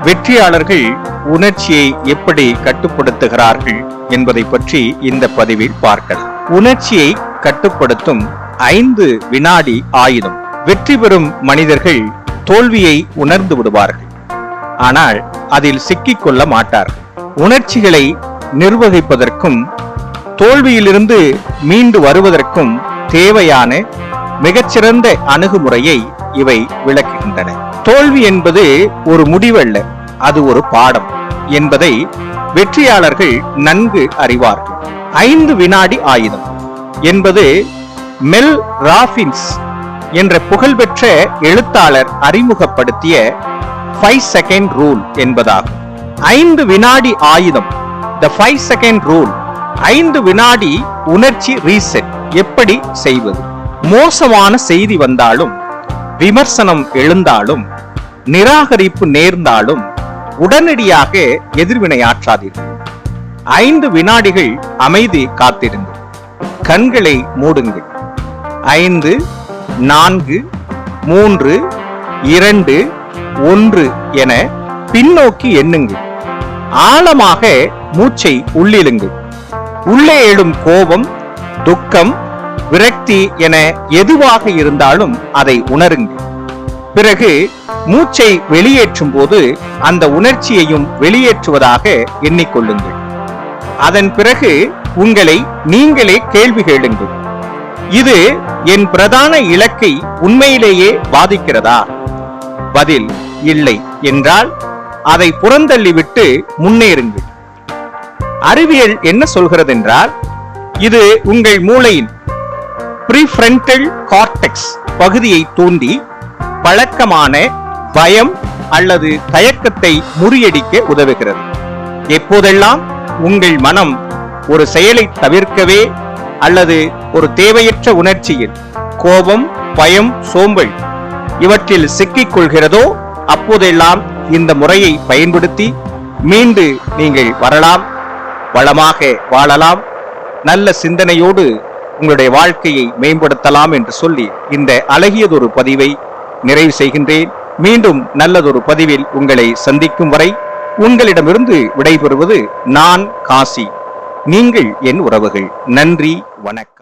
வெற்றியாளர்கள் உணர்ச்சியை எப்படி கட்டுப்படுத்துகிறார்கள் என்பதை பற்றி இந்த பதிவில் பார்க்கலாம். உணர்ச்சியை கட்டுப்படுத்தும் 5 வினாடி ஆயுதம். வெற்றி பெறும் மனிதர்கள் தோல்வியை உணர்ந்து விடுவார்கள், ஆனால் அதில் சிக்கிக் கொள்ள மாட்டார்கள். உணர்ச்சிகளை நிர்வகிப்பதற்கும் தோல்வியிலிருந்து மீண்டு வருவதற்கும் தேவையான மிகச்சிறந்த அணுகுமுறையை இவை விளக்குகின்றன. தோல்வி என்பது ஒரு முடிவல்ல, அது ஒரு பாடம் என்பதை வெற்றியாளர்கள் நன்கு அறிவார்கள். 5 வினாடி ஆயுதம் என்பது மெல் ராபின்ஸ் என்ற புகழ்பெற்ற எழுத்தாளர் அறிமுகப்படுத்திய 5 செகண்ட் ரூல் என்பதாகும். 5 வினாடி ஆயுதம், த 5 செகண்ட் ரூல். 5 வினாடி உணர்ச்சி ரீசெட் எப்படி செய்வது? மோசமான செய்தி வந்தாலும், விமர்சனம் எழுந்தாலும், நிராகரிப்பு நேர்ந்தாலும் உடனடியாக எதிர்வினையாற்றாதீர்கள். 5 வினாடிகள் அமைதி காத்திருங்கள். கண்களை மூடுங்கள். 5, 4, 3, 2, 1 என பின்னோக்கி எண்ணுங்கள். ஆழமாக மூச்சை உள்ளிழுங்கள். உள்ளே எழும் கோபம், துக்கம், விரக்தி என எதுவாக இருந்தாலும் அதை உணருங்கள். பிறகு மூச்சை வெளியேற்றும் போது அந்த உணர்ச்சியையும் வெளியேற்றுவதாக எண்ணிக்கொள்ளுங்கள். அதன் பிறகு உங்களை நீங்களே கேள்வி கேளுங்கள். இது என் பிரதான இலக்கை உண்மையிலேயே பாதிக்கிறதா? பதில் இல்லை என்றால் அதை புறந்தள்ளிவிட்டு முன்னேறுங்கள். அறிவியல் என்ன சொல்கிறது என்றால், இது உங்கள் மூளையின் ப்ரீஃப்ரண்டல் கார்டெக்ஸ் பகுதியை தூண்டி பழக்கமான பயம் அல்லது தயக்கத்தை முறியடிக்க உதவுகிறது. எப்போதெல்லாம் உங்கள் மனம் ஒரு செயலை தவிர்க்கவே அல்லது ஒரு தேவையற்ற உணர்ச்சியில், கோபம், பயம், சோம்பல் இவற்றில் சிக்கிக் கொள்கிறதோ அப்போதெல்லாம் இந்த முறையை பயன்படுத்தி மீண்டு நீங்கள் வரலாம், வளமாக வாழலாம், நல்ல சிந்தனையோடு உங்களுடைய வாழ்க்கையை மேம்படுத்தலாம் என்று சொல்லி இந்த அழகியதொரு பதிவை நிறைவு செய்கின்றேன். மீண்டும் நல்லதொரு பதிவில் உங்களை சந்திக்கும் வரை உங்களிடமிருந்து விடைபெறுவது நான் காசி. நீங்கள் என் உறவுகள். நன்றி, வணக்கம்.